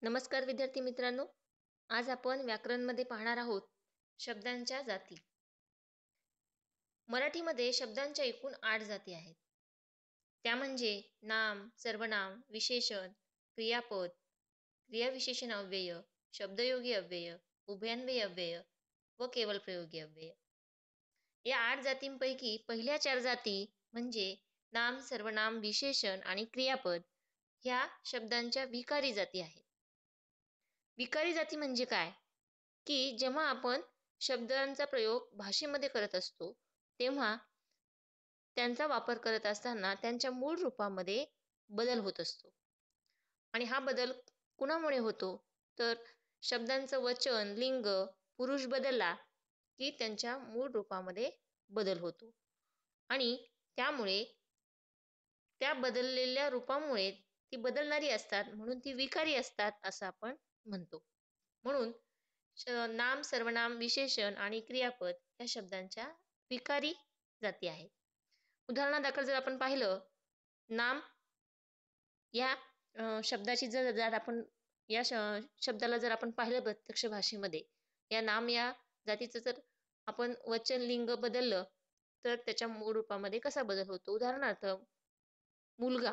नमस्कार विद्यार्थी मित्रांनो. आज आपण व्याकरणमध्ये पाहणार आहोत शब्दांच्या जाती. मराठीमध्ये शब्दांच्या एकूण 8 जाती आहेत. त्या म्हणजे नाम, सर्वनाम, विशेषण, क्रियापद, क्रियाविशेषण अव्यय, शब्दयोगी अव्यय, उभयान्वयी अव्यय व केवळ प्रयोगी अव्यय. या 8 जातींपैकी पहिल्या 4 जाती म्हणजे नाम, सर्वनाम, विशेषण आणि क्रियापद ह्या शब्दांच्या विकारी जाती आहेत. विकारी जाती म्हणजे काय? की जेव्हा आपण शब्दांचा प्रयोग भाषेमध्ये करत असतो, तेव्हा त्यांचा वापर करत असताना त्यांच्या मूळ रूपामध्ये बदल होत असतो. आणि हा बदल कुणामुळे होतो? तर शब्दांचं वचन, लिंग, पुरुष बदलला की त्यांच्या मूळ रूपामध्ये बदल होतो. आणि त्यामुळे त्या बदललेल्या रूपामुळे ती बदलणारी असतात, म्हणून ती विकारी असतात असं आपण म्हणतो. म्हणून नाम, सर्वनाम, विशेषण आणि क्रियापद या शब्दांच्या विकारी जाती आहेत. उदाहरणादाखल जर आपण पाहिलं, नाम या शब्दाची जर जर आपण या शब्दाला जर आपण पाहिलं प्रत्यक्ष भाषेमध्ये, या नाम या जातीचं जर आपण वचन, लिंग बदललं तर त्याच्या मूळ रूपामध्ये कसा बदल होतो? उदाहरणार्थ, मुलगा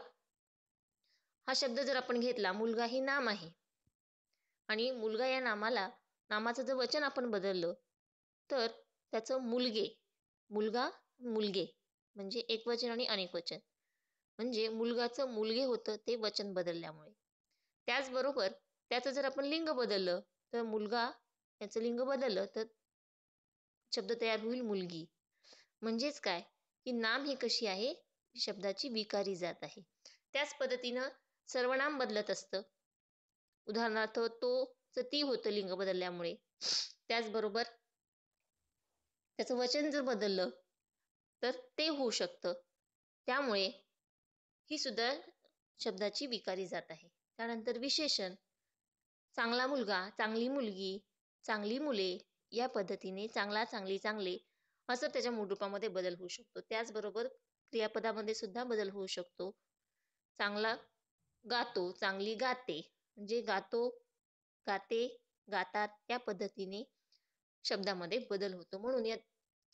हा शब्द जर आपण घेतला, मुलगा हे नाम आहे आणि मुलगा या नामाचं जर वचन आपण बदललं तर त्याचं मुलगे, मुलगा, मुलगे म्हणजे एकवचन आणि अनेकवचन. म्हणजे मुलगाचं मुलगे होतं ते वचन बदलल्यामुळे. त्याचबरोबर त्याचं जर आपण लिंग बदललं तर मुलगा याचं लिंग बदललं तर शब्द तयार होईल मुलगी. म्हणजेच काय, की नाम ही कशी आहे? शब्दाची विकारी जात आहे. त्याच पद्धतीनं सर्वनाम बदलत असतं. उदाहरणार्थ तो ती होतं लिंग बदलल्यामुळे. त्याचबरोबर त्याचं वचन जर बदललं तर ते होऊ शकतं. त्यामुळे ही सुद्धा शब्दाची विकारी जात आहे. त्यानंतर विशेषण, चांगला मुलगा, चांगली मुलगी, चांगली मुले या पद्धतीने चांगला, चांगली, चांगले असं त्याच्या मूळ रूपामध्ये बदल होऊ शकतो. त्याचबरोबर क्रियापदामध्ये सुद्धा बदल होऊ शकतो. चांगला गातो, चांगली गाते म्हणजे गातो, गाते, गातात या पद्धतीने शब्दामध्ये बदल होतो. म्हणून या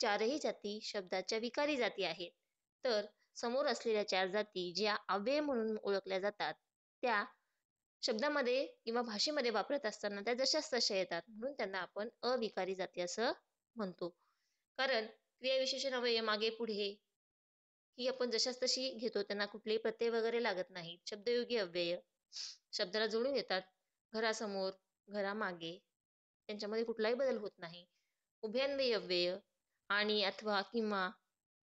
4ही जाती शब्दाच्या विकारी जाती आहेत. तर समोर असलेल्या 4 जाती ज्या अव्यय म्हणून ओळखल्या जातात, त्या शब्दामध्ये किंवा भाषेमध्ये वापरत असताना त्या जशाच तशा येतात, म्हणून त्यांना आपण अविकारी जाती असं म्हणतो. कारण क्रियाविशेषण अव्यय मागे पुढे ही आपण जशाच तशी घेतो, त्यांना कुठलेही प्रत्यय वगैरे लागत नाहीत. शब्दयोगी अव्यय शब्दाला जोडून येतात. घरासमोर, घरामागे त्यांच्यामध्ये कुठलाही बदल होत नाही. उभयान्वयी अव्यय आणि, अथवा, किंवा,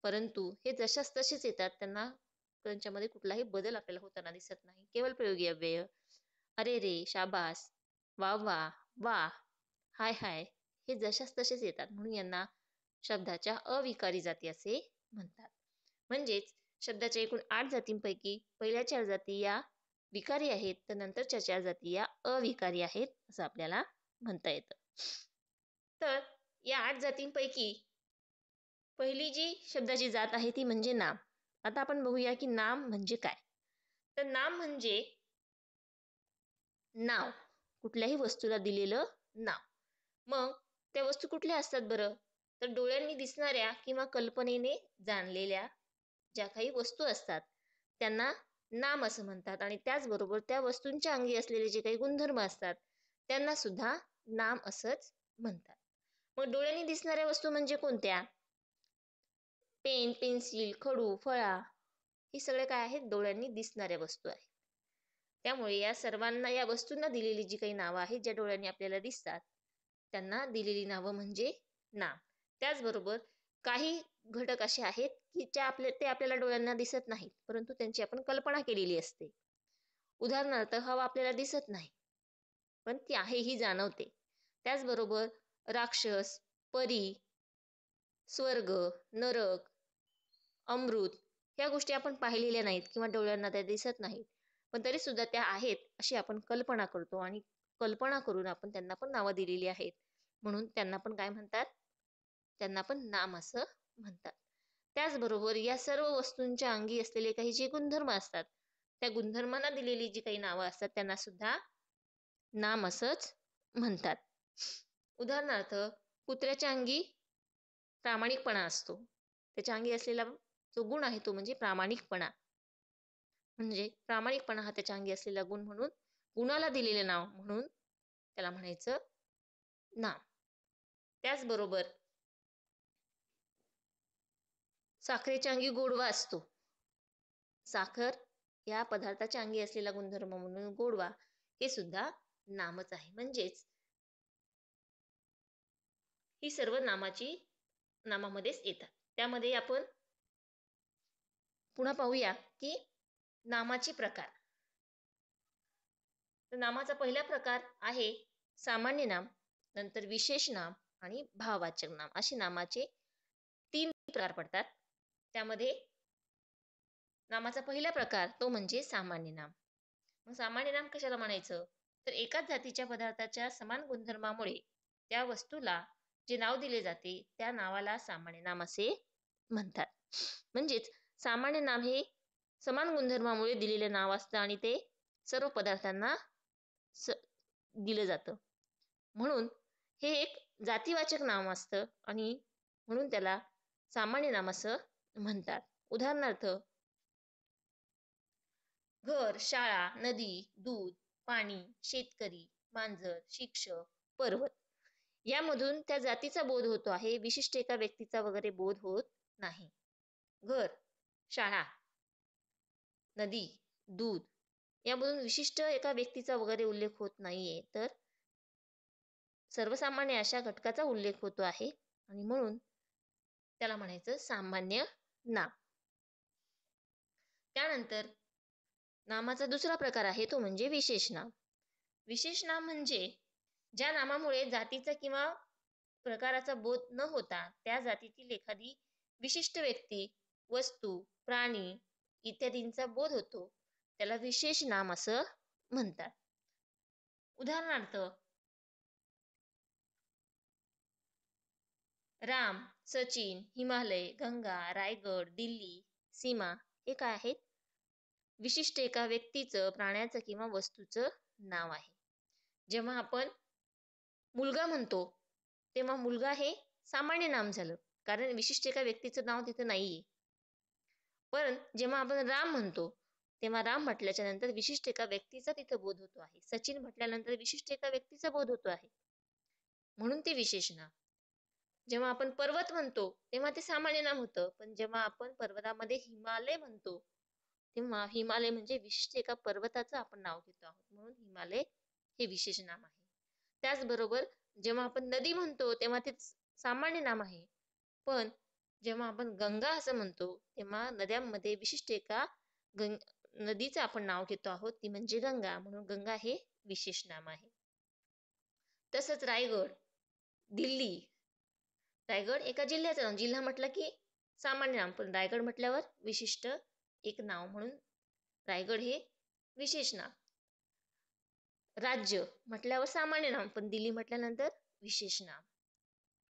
परंतु हे जशाच तसेच येतात, त्यांच्यामध्ये कुठलाही बदल आपल्याला होताना दिसत नाही. केवळ प्रयोगी अव्यय अरे रे, शाबास, वा वा, वा, हाय हाय हे जशाच तसेच येतात, म्हणून यांना शब्दाच्या अविकारी जाती असे म्हणतात. म्हणजेच शब्दाच्या एकूण 8 जातींपैकी पहिल्या 4 जाती या विकारी आहेत, तर नंतरच्या 4 जाती या अविकारी आहेत असं आपल्याला म्हणता येतं. तर या 8 जातींपैकी पहिली जी शब्दाची जात आहे ती म्हणजे नाम. आता आपण बघूया की नाम म्हणजे काय. तर नाम म्हणजे नाव, कुठल्याही वस्तूला दिलेलं नाव. मग त्या वस्तू कुठल्या असतात बरं? तर डोळ्यांनी दिसणाऱ्या किंवा कल्पनेने जाणलेल्या ज्या काही वस्तू असतात त्यांना नाम असं म्हणतात. आणि त्याचबरोबर त्या वस्तूंच्या अंगी असलेले जे काही गुणधर्म असतात त्यांना सुद्धा नाम असंच म्हणतात. मग डोळ्यांनी दिसणाऱ्या वस्तू म्हणजे कोणत्या? पेन, पेन्सिल, खडू, फळा ही सगळे काय आहेत? डोळ्यांनी दिसणाऱ्या वस्तू आहेत. त्यामुळे या सर्वांना, या वस्तूंना दिलेली जी काही नावं आहेत ज्या डोळ्यांनी आपल्याला दिसतात त्यांना दिलेली नावं म्हणजे नाम. त्याचबरोबर काही घटक असे आहेत की ते आपल्याला डोळ्यांना दिसत नाहीत, परंतु त्यांची आपण कल्पना केलेली असते. उदाहरणार्थ, हवा आपल्याला दिसत नाही पण ती आहे ही जाणवते. त्याचबरोबर राक्षस, परी, स्वर्ग, नरक, अमृत ह्या गोष्टी आपण पाहिलेल्या नाहीत किंवा डोळ्यांना त्या दिसत नाहीत, पण तरी सुद्धा त्या आहेत अशी आपण कल्पना करतो आणि कल्पना करून आपण त्यांना पण नावं दिलेली आहेत, म्हणून त्यांना पण काय म्हणतात? त्यांना पण नाम असं म्हणतात. त्याचबरोबर या सर्व वस्तूंच्या अंगी असलेले काही जे गुणधर्म असतात त्या गुणधर्मांना दिलेली जी काही नावं असतात त्यांना सुद्धा नाम असंच म्हणतात. उदाहरणार्थ, कुत्र्याच्या अंगी प्रामाणिकपणा असतो. त्याच्या अंगी असलेला जो गुण आहे तो म्हणजे प्रामाणिकपणा. म्हणजे प्रामाणिकपणा हा त्याच्या अंगी असलेला गुण म्हणून गुणाला दिलेले नाव म्हणून त्याला म्हणायचं नाम. त्याचबरोबर साखरेच्या अंगी गोडवा असतो. साखर या पदार्थाच्या अंगी असलेला गुणधर्म म्हणून गोडवा हे सुद्धा नामच आहे. म्हणजेच ही सर्व नामामध्येच येतात. त्यामध्ये आपण पुन्हा पाहूया की नामाचे प्रकार. तर नामाचा पहिला प्रकार आहे सामान्य नाम, नंतर विशेष नाम आणि भाववाचक नाम असे नामाचे 3 प्रकार पडतात. त्यामध्ये नामाचा पहिला प्रकार तो म्हणजे सामान्य नाम. मग सामान्य नाम कशाला म्हणायचं? तर एकाच जातीच्या पदार्थाच्या समान गुणधर्मामुळे त्या वस्तूला जे नाव दिले जाते त्या नावाला सामान्य नाम असे म्हणतात. म्हणजेच सामान्य नाम हे समान गुणधर्मामुळे दिलेले नाव असतं आणि ते सर्व पदार्थांना दिलं जातं. म्हणून हे एक जातीवाचक नाम असतं आणि म्हणून त्याला सामान्य नाम असं म्हणतात. उदाहरणार्थ, घर, शाळा, नदी, दूध, पाणी, शेतकरी, मांजर, शिक्षक, पर्वत यामधून त्या जातीचा बोध होतो आहे, विशिष्ट एका व्यक्तीचा वगैरे बोध होत नाही. घर, शाळा, नदी, दूध यामधून विशिष्ट एका व्यक्तीचा वगैरे उल्लेख होत नाहीये, तर सर्वसामान्य अशा घटकाचा उल्लेख होतो आहे आणि म्हणून त्याला म्हणायचं सामान्य नाम. त्यानंतर नामाचा दुसरा प्रकार आहे तो म्हणजे विशेष नाम. विशेष नाम म्हणजे ज्या नामामुळे जातीचा किंवा प्रकाराचा बोध न होता त्या जातीतील एखादी विशिष्ट व्यक्ती, वस्तू, प्राणी इत्यादींचा बोध होतो त्याला विशेष नाम असं म्हणतात. उदाहरणार्थ, राम, सचिन, हिमालय, गंगा, रायगड, दिल्ली, सीमा हे काय आहेत? विशिष्ट एका व्यक्तीचं, प्राण्याचं किंवा वस्तूचं नाव आहे. जेव्हा आपण मुलगा म्हणतो तेव्हा मुलगा हे सामान्य नाम झालं, कारण विशिष्ट एका व्यक्तीचं नाव तिथे नाहीये. पण जेव्हा आपण राम म्हणतो तेव्हा राम म्हटल्याच्या नंतर विशिष्ट एका व्यक्तीचा तिथे बोध होतो आहे. सचिन म्हटल्यानंतर विशिष्ट एका व्यक्तीचा बोध होतो आहे, म्हणून ते विशेष नाम. जेव्हा आपण पर्वत म्हणतो तेव्हा ते सामान्य नाम होतं, पण जेव्हा आपण पर्वतामध्ये हिमालय म्हणतो तेव्हा हिमालय म्हणजे विशिष्ट एका पर्वताचं आपण नाव घेतो आहोत, म्हणून हिमालय हे विशेष नाम आहे. त्याचबरोबर जेव्हा आपण नदी म्हणतो तेव्हा ते सामान्य नाम आहे, पण जेव्हा आपण गंगा असं म्हणतो तेव्हा नद्यांमध्ये विशिष्ट एका नदीचं आपण नाव घेतो आहोत, ती म्हणजे गंगा, म्हणून गंगा हे विशेष नाम आहे. तसंच रायगड, दिल्ली, रायगड एका जिल्ह्याचं नाव. जिल्हा म्हटलं की सामान्य नाम, पण रायगड म्हटल्यावर विशिष्ट एक नाव म्हणून रायगड हे विशेष नाम. राज्य म्हटल्यावर सामान्य नाम, पण दिल्ली म्हटल्यानंतर विशेष नाम.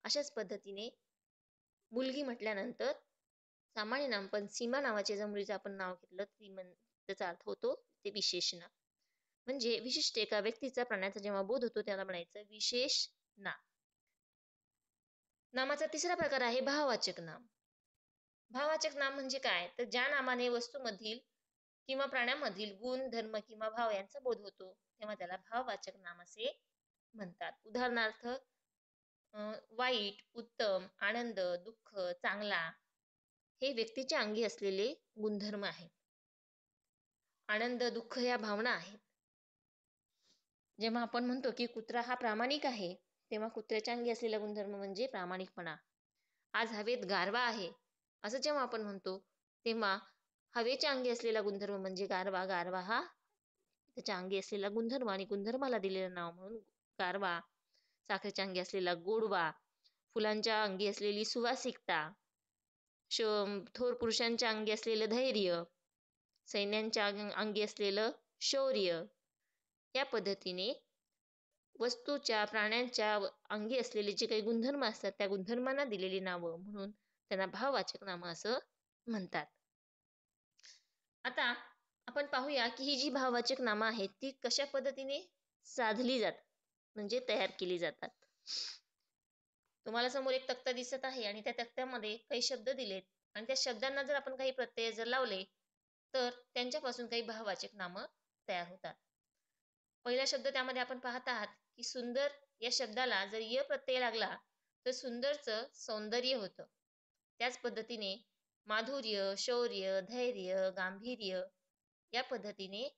अशाच पद्धतीने मुलगी म्हटल्यानंतर सामान्य नाम, पण सीमा नावाचे जर मुलीचं आपण नाव घेतलं त्याचा अर्थ होतो ते विशेष नाम. म्हणजे विशिष्ट एका व्यक्तीचा, प्राण्याचा जेव्हा बोध होतो त्याला म्हणायचं विशेष नाम. नामाचा तिसरा प्रकार आहे भाववाचक नाम. भाववाचक नाम म्हणजे काय? तर ज्या नामाने वस्तूमधील किंवा प्राण्यामधील गुण, धर्म किंवा भाव यांचा बोध होतो तेव्हा त्याला भाववाचक नाम असे म्हणतात. उदाहरणार्थ, वाईट, उत्तम, आनंद, दुःख, चांगला हे व्यक्तीच्या अंगी असलेले गुणधर्म आहेत. आनंद, दुःख या भावना आहेत. जेव्हा आपण म्हणतो की कुत्रा हा प्रामाणिक आहे तेव्हा कुत्र्याच्या अंगी असलेला गुणधर्म म्हणजे प्रामाणिकपणा. आज हवेत गारवा आहे असं जेव्हा आपण म्हणतो तेव्हा हवेच्या अंगी असलेला गुणधर्म म्हणजे गारवा. गारवा हा त्याच्या अंगी असलेला गुणधर्म आणि गुणधर्माला दिलेलं नाव म्हणून गारवा. साखरेच्या अंगी असलेला गोडवा, फुलांच्या अंगी असलेली सुवासिकता, थोर पुरुषांच्या अंगी असलेलं धैर्य, सैन्यांच्या अंगी असलेलं शौर्य, या पद्धतीने वस्तूच्या, प्राण्यांच्या अंगी असलेले जे काही गुणधर्म असतात त्या गुणधर्मांना दिलेली नावं म्हणून त्यांना भाववाचक नामं असं म्हणतात. आता आपण पाहूया की ही जी भाववाचक नामं आहेत ती कशा पद्धतीने साधली जातात म्हणजे तयार केली जातात. तुम्हाला समोर एक तक्ता दिसत आहे आणि त्या तक्त्यामध्ये काही शब्द दिलेत आणि त्या शब्दांना जर आपण काही प्रत्यय जर लावले तर त्यांच्यापासून काही भाववाचक नामं तयार होतात. पहिला शब्द त्यामध्ये आपण पाहत आहात की सुंदर या शब्दाला जर य प्रत्यय लागला तर सुंदरचं सौंदर्य होतं. त्याच पद्धतीने माधुर्य, शौर्य, धैर्य, गांभीर्य या पद्धतीने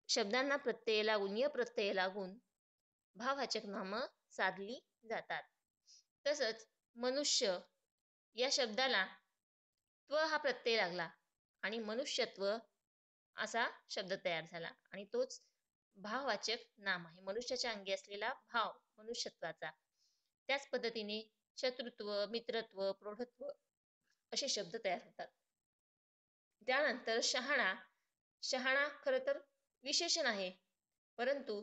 शब्दांना प्रत्यय लागून य प्रत्यय लागून भाववाचक नामं साधली जातात. तसंच मनुष्य या शब्दाला त्व हा प्रत्यय लागला आणि मनुष्यत्व असा शब्द तयार झाला आणि तोच भाववाचक नाम आहे. मनुष्याच्या अंगी असलेला भाव मनुष्यत्वाचा. त्याच पद्धतीने शत्रुत्व, मित्रत्व, प्रौढत्व असे शब्द तयार होतात. त्यानंतर शहाणा. शहाणा खरं तर विशेषण आहे, परंतु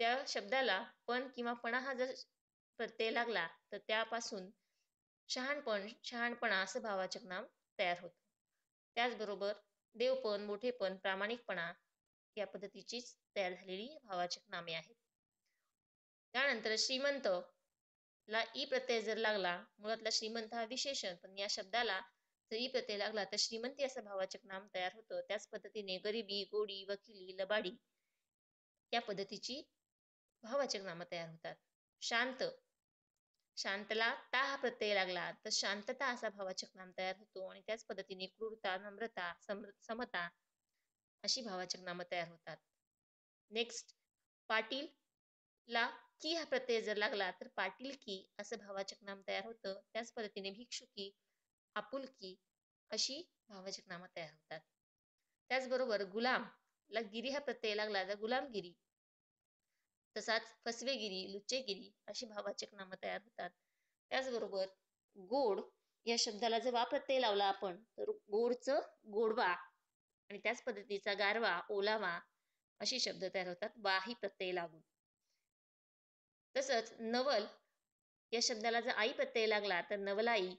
त्या शब्दाला पण किंवा पणा हा जर प्रत्यय लागला तर त्यापासून शहाणपण, शहाणपणा असं भाववाचक नाम तयार होतं. त्याचबरोबर देवपण, मोठेपण, प्रामाणिकपणा या पद्धतीचीच तयार झालेली भाववाचक नामे आहेत. त्यानंतर श्रीमंत ला ई प्रत्यय जर लागला, मुळातला श्रीमंत हा विशेषण, पण या शब्दाला जर ई प्रत्यय लागला तर श्रीमंती असं भाववाचक नाम तयार होतं. त्याच पद्धतीने गरिबी, गोडी, वकिली, लबाडी या पद्धतीची भाववाचक नामं तयार होतात. शांत. शांतला ता हा प्रत्यय लागला तर शांतता असा भाववाचक नाम तयार होतो आणि त्याच पद्धतीने क्रूरता, नम्रता, समता अशी भाववाचक नामं तयार होतात. नेक्स्ट पाटील ला की हा प्रत्यय जर लागला तर पाटील की असं भाववाचक नाम तयार होतं. त्याच पद्धतीने भिक्षुकी, आपुलकी अशी भाववाचक नामं तयार होतात. त्याचबरोबर गुलाम ला गिरी हा प्रत्यय लागला तर गुलामगिरी, तसाच फसवेगिरी, लुच्चेगिरी अशी भाववाचक नामं तयार होतात. त्याचबरोबर गोड या शब्दाला जर वा प्रत्यय लावला आपण तर गोडचं गोडवा आणि त्याच पद्धतीचा गारवा, ओलावा अशी शब्द तयार होतात वा ही प्रत्यय लागून. तसंच नवल या शब्दाला जर आई प्रत्यय लागला तर नवलाई,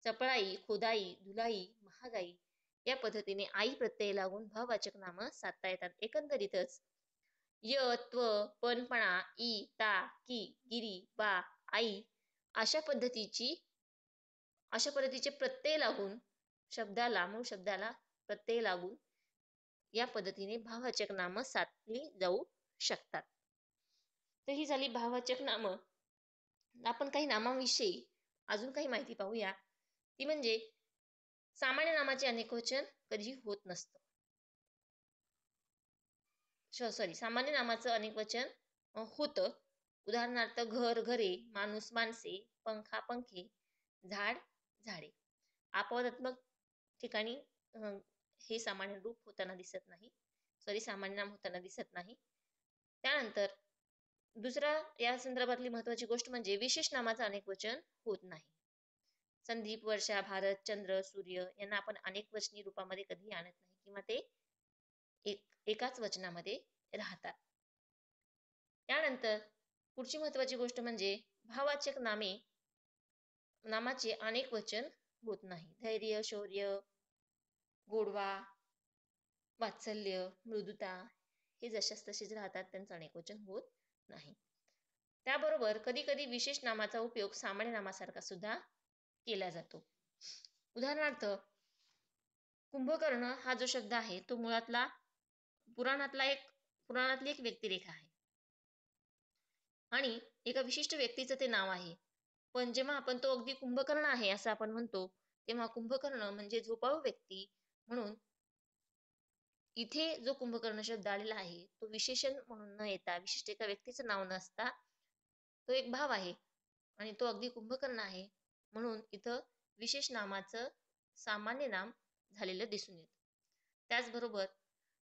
चपळाई, खोदाई, धुलाई, महागाई या पद्धतीने आई प्रत्यय लागून भाववाचक नामं साधता येतात. एकंदरीतच य, त्व, पणपणा, ई, ता, की, गिरी, बा, आई अशा पद्धतीचे प्रत्यय लागून शब्दाला, मूळ शब्दाला प्रत्यय लागून या पद्धतीने भाववाचक नामं साधली जाऊ शकतात. तर ही झाली भाववाचक नामं. आपण काही नामांविषयी अजून काही माहिती पाहूया. ती म्हणजे सामान्य नामाचे अनेकवचन कधीही होत नसतं. सामान्य नामाचं अनेकवचन होतं. उदाहरणार्थ घर, घरे, माणूस, माणसे, पंखा, पंखे, झाड, झाडे. अपवादात्मक ठिकाणी हे सामान्य रूप होताना दिसत नाही. सामान्य नाम होताना दिसत नाही. त्यानंतर दुसरा या संदर्भातली महत्वाची गोष्ट म्हणजे विशेष नामाचं अनेकवचन होत नाही. संदीप, वर्षा, भारत, चंद्र, सूर्य यांना आपण अनेकवचनी रूपामध्ये कधीही आणत नाही किंवा ते एकाच वचनामध्ये राहतात. त्यानंतर पुढची महत्वाची गोष्ट म्हणजे भाववाचक नामाचे अनेक वचन होत नाही. धैर्य, शौर्य, गोडवा, वात्सल्य, मृदुता हे जशास तसेच राहतात, त्यांचं अनेक वचन होत नाही. त्याबरोबर कधी कधी विशेष नामाचा उपयोग सामान्य नामासारखा सुद्धा केला जातो. उदाहरणार्थ कुंभकर्ण हा जो शब्द आहे तो मुळातला पुराणातली एक व्यक्तिरेखा आहे आणि एका विशिष्ट व्यक्तीचं ते नाव आहे. पण जेव्हा आपण तो अगदी कुंभकर्ण आहे असं आपण म्हणतो तेव्हा कुंभकर्ण म्हणजे झोपाळू व्यक्ती म्हणून इथे जो कुंभकर्ण शब्द आलेला आहे तो विशेषण म्हणून न येता, विशिष्ट एका व्यक्तीचं नाव नसता तो एक भाव आहे आणि तो अगदी कुंभकर्ण आहे म्हणून इथं विशेष नामाचं सामान्य नाम झालेलं दिसून येतं. त्याचबरोबर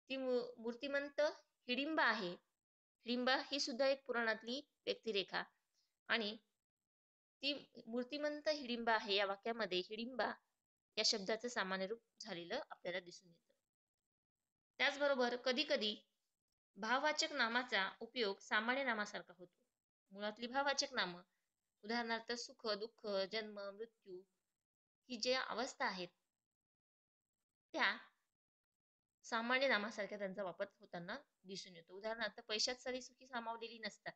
ती मूर्तिमंत हिडिंबा आहे. हिडिंबा ही सुद्धा एक पुराणातली व्यक्तिरेखा आणि ती मूर्तिमंत हिडिंबा आहे या वाक्यामध्ये हिडिंबा या शब्दाचं सामान्य रूप झालेलं आपल्याला दिसून येतं. त्याचबरोबर कधी कधी भाववाचक नामाचा उपयोग सामान्य नामासारखा होतो. मुळातली भाववाचक नामं उदाहरणार्थ सुख, दुःख, जन्म, मृत्यू ही ज्या अवस्था आहेत त्या सामान्य नामासारखा त्यांचा वापर होताना दिसून येतो. उदाहरणार्थ, पैशात सारी सुखी सामावलेली नसतात.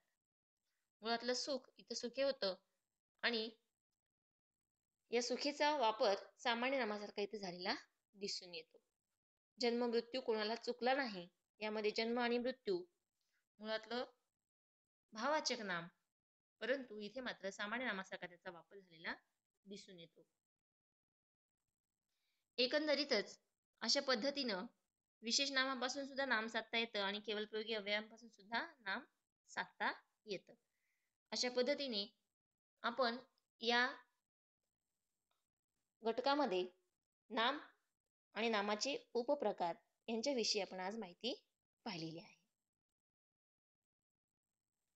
मुळातलं सुख इथं सुखे होतं आणि या सुखीचा वापर सामान्य नामासारखा इथे झालेला दिसून येतो. जन्म मृत्यू कोणाला चुकला नाही, यामध्ये जन्म आणि मृत्यू मुळातलं भाववाचक नाम, परंतु इथे मात्र सामान्य नामासारखा त्याचा वापर झालेला दिसून येतो. एकंदरीतच अशा पद्धतीनं विशेष नामापासून सुद्धा नाम साधता येतं आणि केवलप्रयोगी अव्ययांपासून सुद्धा नाम साधता येतं. अशा पद्धतीने आपण या घटकामध्ये नाम आणि नामाचे उपप्रकार यांच्याविषयी आपण आज माहिती पाहिलेली आहे.